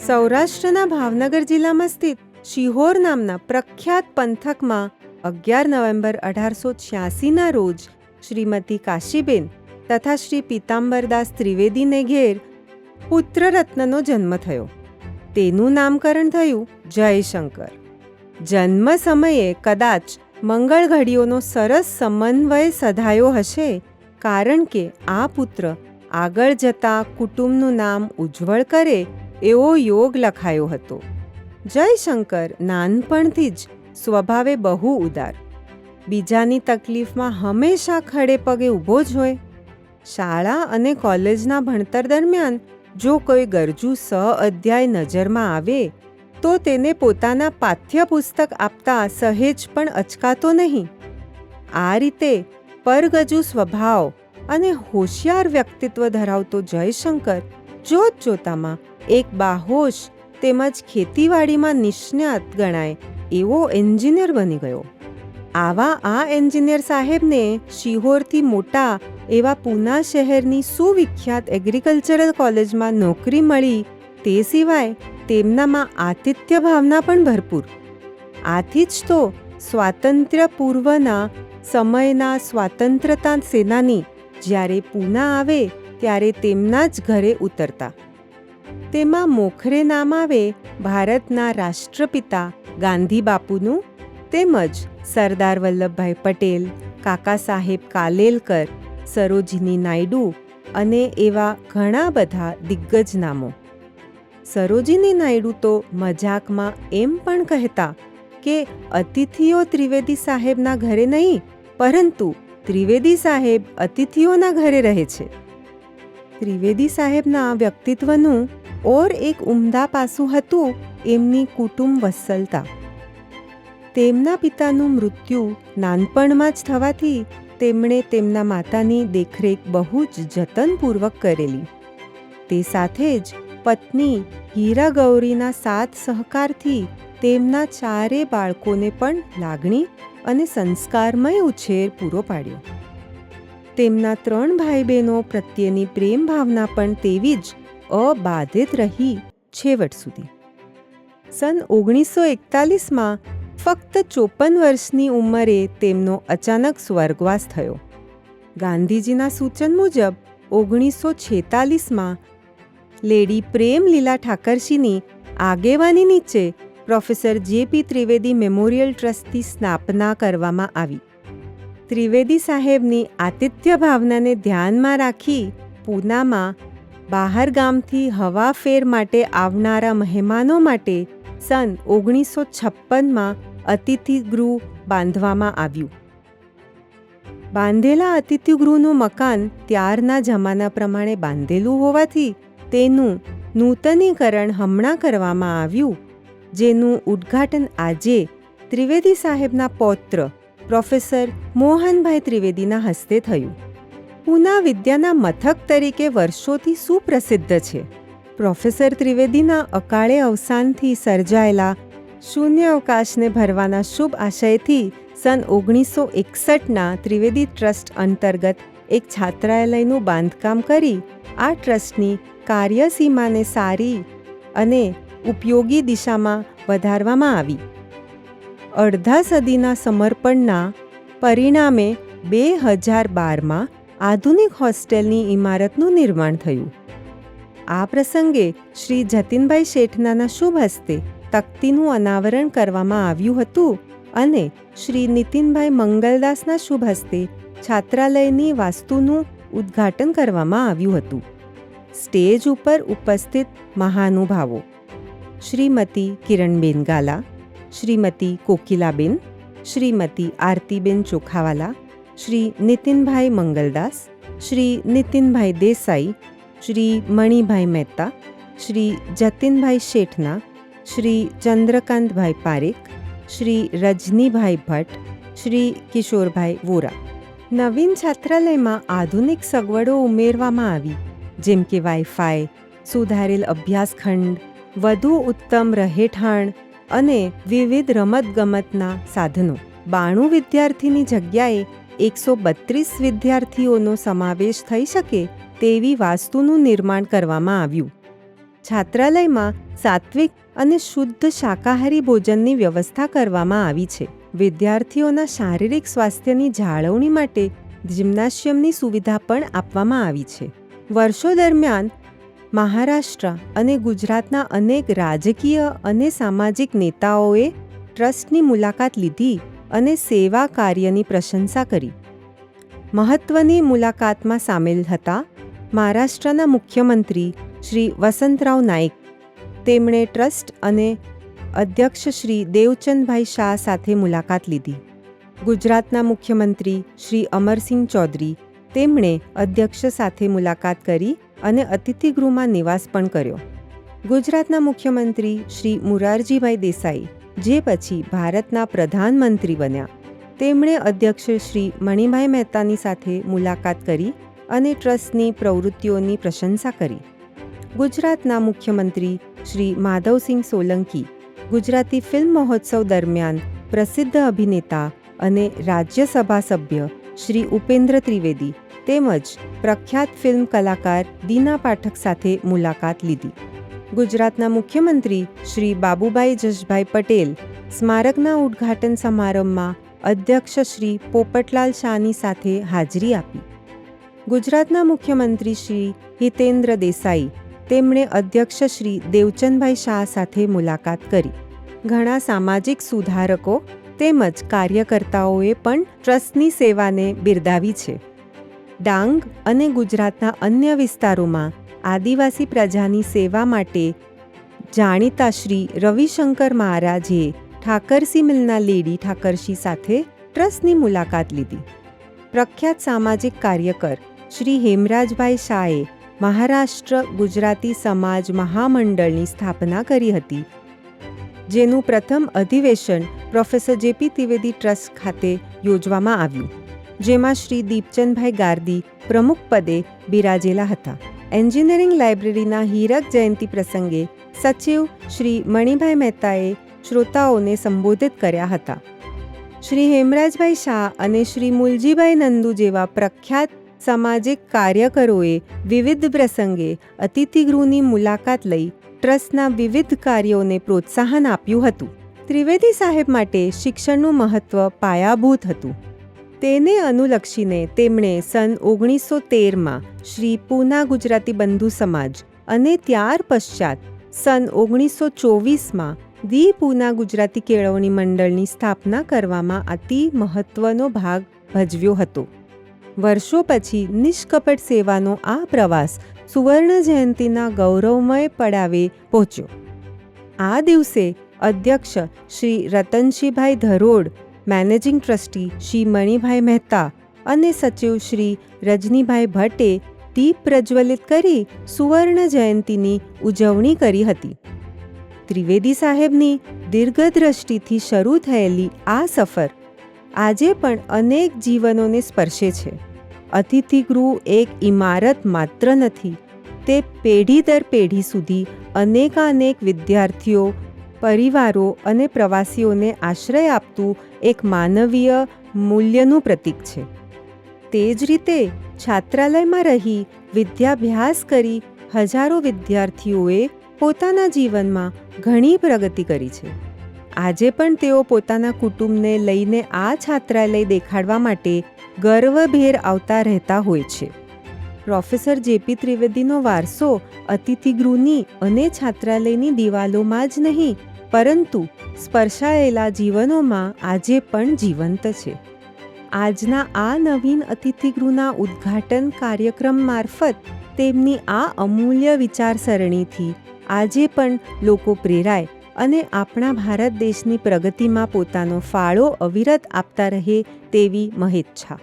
સૌરાષ્ટ્રના ભાવનગર જિલ્લામાં સ્થિત શિહોર નામના પ્રખ્યાત પંથકમાં 11 નવેમ્બર 1886ના રોજ શ્રીમતી કાશીબેન તથા શ્રી પીતાંબરદાસ ત્રિવેદીને ઘેર પુત્રરત્નનો જન્મ થયો. તેનું નામકરણ થયું જયશંકર. જન્મ સમયે કદાચ મંગળ ઘડીઓનો સરસ સમન્વય સધાયો હશે, કારણ કે આ પુત્ર આગળ જતાં કુટુંબનું નામ ઉજ્જવળ કરે એવો યોગ લખાયો હતો. જયશંકર નાનપણથી જ સ્વભાવે બહુ ઉદાર, બીજાની તકલીફમાં હંમેશા ખડે પગે ઊભો જ હોય. શાળા અને કોલેજના ભણતર દરમિયાન જો કોઈ ગરજુ અધ્યાય નજરમાં આવે તો તેને પોતાના પાઠ્યપુસ્તક આપતા સહેજ પણ અચકાતો નહીં. આ રીતે પરગજુ સ્વભાવ અને હોશિયાર વ્યક્તિત્વ ધરાવતો જયશંકર જોતજોતામાં એક બાહોશ તેમજ ખેતીવાડીમાં નિષ્ણાત ગણાય એવો એન્જિનિયર બની ગયો. આવા આ એન્જિનિયર સાહેબને શિહોરથી મોટા એવા પૂના શહેરની સુવિખ્યાત એગ્રીકલ્ચરલ કોલેજમાં નોકરી મળી. તે સિવાય તેમનામાં આતિથ્ય ભાવના પણ ભરપૂર. આથી જ તો સ્વાતંત્ર્ય પૂર્વના સમયના સ્વાતંત્રતા સેનાની જ્યારે પૂના આવે ત્યારે તેમના જ ઘરે ઉતરતા. તેમાં મોખરે નામ આવે ભારતના રાષ્ટ્રપિતા ગાંધી બાપુનું, તેમજ સરદાર વલ્લભભાઈ પટેલ, કાકા સાહેબ કાલેલકર, સરોજિની નાયડુ અને એવા ઘણા બધા દિગ્ગજ નામો. સરોજિની નાયડુ તો મજાકમાં એમ પણ કહેતા કે અતિથિઓ ત્રિવેદી સાહેબના ઘરે નહીં, પરંતુ ત્રિવેદી સાહેબ અતિથિઓના ઘરે રહે છે. ત્રિવેદી સાહેબના વ્યક્તિત્વનું ઓર એક ઉમદા પાસું હતું એમની કુટુંબ વત્સલતા. તેમના પિતાનું મૃત્યુ નાનપણમાં જ થવાથી તેમણે તેમના માતાની દેખરેખ બહુ જ જતનપૂર્વક કરેલી. તે સાથે જ પત્ની હીરા ગૌરીના સાથ સહકારથી તેમના 4 બાળકોને પણ લાગણી અને સંસ્કારમય ઉછેર પૂરો પાડ્યો. તેમના 3 ભાઈ બહેનો પ્રત્યેની પ્રેમ ભાવના પણ તેવી જ અબાધિત રહી છેવટ સુધી. સન 1941માં ફક્ત 54 વર્ષની ઉંમરે તેમનો અચાનક સ્વર્ગવાસ થયો. ગાંધીજીના સૂચન મુજબ 1946માં લેડી પ્રેમ લીલા ઠાકરશીની આગેવાની નીચે પ્રોફેસર જે.પી. ત્રિવેદી મેમોરિયલ ટ્રસ્ટની સ્થાપના કરવામાં આવી. ત્રિવેદી સાહેબની આતિથ્ય ભાવનાને ધ્યાનમાં રાખી પૂનામાં બહાર ગામથી હવાફેર માટે આવનારા મહેમાનો માટે સન 1956માં અતિથિગૃહ બાંધવામાં આવ્યું. બાંધેલા અતિથિગૃહનું મકાન ત્યારના જમાના પ્રમાણે બાંધેલું હોવાથી તેનું નૂતનીકરણ હમણાં કરવામાં આવ્યું, જેનું ઉદ્ઘાટન આજે ત્રિવેદી સાહેબના પૌત્ર પ્રોફેસર મોહનભાઈ ત્રિવેદીના હસ્તે થયું. પૂના વિદ્યાના મથક તરીકે વર્ષોથી સુપ્રસિદ્ધ છે. પ્રોફેસર ત્રિવેદીના અકાળે અવસાનથી સર્જાયેલા શૂન્ય અવકાશને ભરવાના શુભ આશયથી સન 1961ના ત્રિવેદી ટ્રસ્ટ અંતર્ગત એક છાત્રાલયનું બાંધકામ કરી આ ટ્રસ્ટની કાર્યસીમાને સારી અને ઉપયોગી દિશામાં વધારવામાં આવી. અડધા સદીના સમર્પણના પરિણામે 2012માં આધુનિક હોસ્ટેલની ઇમારતનું નિર્માણ થયું. આ પ્રસંગે શ્રી જતીનભાઈ શેઠનાના શુભ હસ્તે તકતીનું અનાવરણ કરવામાં આવ્યું હતું અને શ્રી નીતિનભાઈ મંગલદાસના શુભ હસ્તે છાત્રાલયની વાસ્તુનું ઉદ્ઘાટન કરવામાં આવ્યું હતું. સ્ટેજ ઉપર ઉપસ્થિત મહાનુભાવો શ્રીમતી કિરણબેન ગાલા, શ્રીમતી કોકિલાબેન, શ્રીમતી આરતીબેન ચોખાવાલા, શ્રી નીતિનભાઈ મંગલદાસ, શ્રી નીતિનભાઈ દેસાઈ, શ્રી મણિભાઈ મહેતા, શ્રી જતીનભાઈ શેઠના, શ્રી ચંદ્રકાંતભાઈ પારેખ, શ્રી રજનીભાઈ ભટ્ટ, શ્રી કિશોરભાઈ વોરા. નવીન છાત્રાલયમાં આધુનિક સગવડો ઉમેરવામાં આવી, જેમ કે વાઈફાઈ, સુધારેલ અભ્યાસખંડ, વધુ ઉત્તમ રહેઠાણ અને વિવિધ રમતગમતના સાધનો. 92 વિદ્યાર્થીની જગ્યાએ 132 વિદ્યાર્થીઓનો સમાવેશ થઈ શકે તેવી વાસ્તુનું નિર્માણ કરવામાં આવ્યું. છાત્રાલયમાં સાત્વિક અને શુદ્ધ શાકાહારી ભોજનની વ્યવસ્થા કરવામાં આવી છે. વિદ્યાર્થીઓના શારીરિક સ્વાસ્થ્યની જાળવણી માટે જિમ્નાશિયમની સુવિધા પણ આપવામાં આવી છે. વર્ષો દરમિયાન મહારાષ્ટ્ર અને ગુજરાતના અનેક રાજકીય અને સામાજિક નેતાઓએ ટ્રસ્ટની મુલાકાત લીધી અને સેવા કાર્યની પ્રશંસા કરી. મહત્વની મુલાકાતમાં સામેલ હતા મહારાષ્ટ્રના મુખ્યમંત્રી શ્રી વસંતરાવ નાઈક. તેમણે ટ્રસ્ટ અને અધ્યક્ષ શ્રી દેવચંદભાઈ શાહ સાથે મુલાકાત લીધી. ગુજરાતના મુખ્યમંત્રી શ્રી અમરસિંહ ચૌધરી, તેમણે અધ્યક્ષ સાથે મુલાકાત કરી અને અતિથિગૃહમાં નિવાસ પણ કર્યો. ગુજરાતના મુખ્યમંત્રી શ્રી મોરારજીભાઈ દેસાઈ, જે પછી ભારતના પ્રધાનમંત્રી બન્યા, તેમણે અધ્યક્ષ શ્રી મણિભાઈ મહેતાની સાથે મુલાકાત કરી અને ટ્રસ્ટની પ્રવૃત્તિઓની પ્રશંસા કરી. ગુજરાતના મુખ્યમંત્રી શ્રી માધવસિંહ સોલંકી ગુજરાતી ફિલ્મ મહોત્સવ દરમિયાન પ્રસિદ્ધ અભિનેતા અને રાજ્યસભા સભ્ય શ્રી ઉપેન્દ્ર ત્રિવેદી તેમજ પ્રખ્યાત ફિલ્મ કલાકાર દીના પાઠક સાથે મુલાકાત લીધી. ગુજરાતના મુખ્યમંત્રી શ્રી બાબુભાઈ જશભાઈ પટેલ સ્મારકના ઉદ્ઘાટન સમારંભમાં અધ્યક્ષ શ્રી પોપટલાલ શાહની સાથે હાજરી આપી. ગુજરાતના મુખ્યમંત્રી શ્રી હિતેન્દ્ર દેસાઈ, તેમણે અધ્યક્ષ શ્રી દેવચંદભાઈ શાહ સાથે મુલાકાત કરી. ઘણા સામાજિક સુધારકો તેમજ કાર્યકર્તાઓએ પણ ટ્રસ્ટની સેવાને બિરદાવી છે. ડાંગ અને ગુજરાતના અન્ય વિસ્તારોમાં આદિવાસી પ્રજાની સેવા માટે જાણીતા શ્રી રવિશંકર મહારાજે ઠાકરસી મિલના લેડી ઠાકરસી સાથે ટ્રસ્ટની મુલાકાત લીધી. પ્રખ્યાત સામાજિક કાર્યકર શ્રી હેમરાજભાઈ શાહે મહારાષ્ટ્ર ગુજરાતી સમાજ મહામંડળની સ્થાપના કરી હતી, જેનું પ્રથમ અધિવેશન પ્રોફેસર જે.પી. ત્રિવેદી ટ્રસ્ટ ખાતે યોજવામાં આવ્યું, જેમાં શ્રી દીપચંદભાઈ ગાર્દી પ્રમુખ પદે બિરાજેલા હતા. એન્જિનિયરિંગ લાઇબ્રેરીના હીરક જયંતિ પ્રસંગે સચિવ શ્રી મણિભાઈ મહેતાએ શ્રોતાઓને સંબોધિત કર્યા હતા. શ્રી હેમરાજભાઈ શાહ અને શ્રી મુલજીભાઈ નંદુ જેવા પ્રખ્યાત સામાજિક કાર્યકરોએ વિવિધ પ્રસંગે અતિથિગૃહની મુલાકાત લઈ ટ્રસ્ટના વિવિધ કાર્યોને પ્રોત્સાહન આપ્યું હતું. ત્રિવેદી સાહેબ માટે શિક્ષણનું મહત્વ પાયાભૂત હતું. તેને અનુલક્ષીને તેમણે સન 1913માં શ્રી પૂના ગુજરાતી બંધુ સમાજ અને ત્યાર પશ્ચાત સન 1924માં દી પૂના ગુજરાતી કેળવણી મંડળની સ્થાપના કરવામાં અતિ મહત્વનો ભાગ ભજવ્યો હતો. વર્ષો પછી નિષ્કપટ સેવાનો આ પ્રવાસ સુવર્ણ જયંતિના ગૌરવમય પડાવે પહોંચ્યો. આ દિવસે અધ્યક્ષ શ્રી રતનસિંહભાઈ ધરોડ, મેનેજિંગ ટ્રસ્ટી શ્રી મણિભાઈ મહેતા અને સચિવ શ્રી રજનીભાઈ ભટ્ટે દીપ પ્રજ્વલિત કરી સુવર્ણ જયંતિની ઉજવણી કરી હતી. ત્રિવેદી સાહેબની દીર્ઘદ્રષ્ટિથી શરૂ થયેલી આ સફર આજે પણ અનેક જીવનોને સ્પર્શે છે. અતિથિગૃહ એક ઇમારત માત્ર નથી, તે પેઢી દર પેઢી સુધી અનેકાનેક વિદ્યાર્થીઓ, પરિવારો અને પ્રવાસીઓને આશ્રય આપતું એક માનવીય મૂલ્યનું પ્રતીક છે. તે જ રીતે છાત્રાલયમાં રહી વિદ્યાભ્યાસ કરી હજારો વિદ્યાર્થીઓએ પોતાના જીવનમાં ઘણી પ્રગતિ કરી છે. આજે પણ તેઓ પોતાના કુટુંબને લઈને આ છાત્રાલય દેખાડવા માટે ગર્વભેર આવતા રહેતા હોય છે. પ્રોફેસર જે.પી. ત્રિવેદીનો વારસો અતિથિગૃહની અને છાત્રાલયની દિવાલોમાં જ નહીં, પરંતુ સ્પર્શાયેલા જીવનોમાં આજે પણ જીવંત છે. આજના આ નવીન અતિથિગૃહના ઉદ્ઘાટન કાર્યક્રમ મારફત તેમની આ અમૂલ્ય વિચારસરણીથી આજે પણ લોકો પ્રેરાય અને આપણા ભારત દેશની પ્રગતિમાં પોતાનો ફાળો અવિરત આપતા રહે તેવી મહેચ્છા.